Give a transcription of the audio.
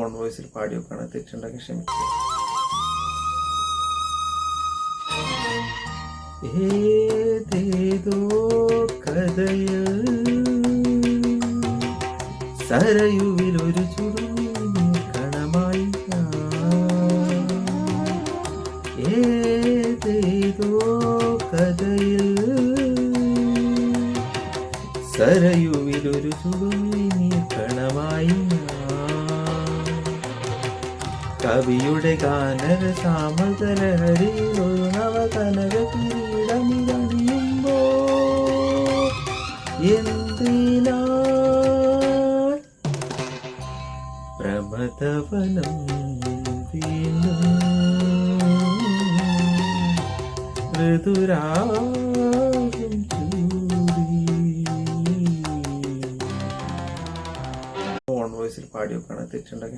On വോയിസിൽ പാടി വെക്കാണ്. തെറ്റുണ്ടാക്കി ക്ഷമിക്കുക. ഏതേതോ കഥയിൽ സരയുവിലൊരു ചുടുകണമായി ഏതേതോ കഥയിൽ സരയുവിലൊരു ചുടുകണമായി കവിയുടെ ഗാനക സാമകലഹരിയിലൊരു നവകനക കിരീടമിതണിയുമ്പോ എന്തിനാ പ്രമദവനം വീണ്ടും ഋതുരാഗം ചൂടി. ഓൺ വോയിസിൽ പാടി വെക്കാണ്. തെറ്റുണ്ടാക്കി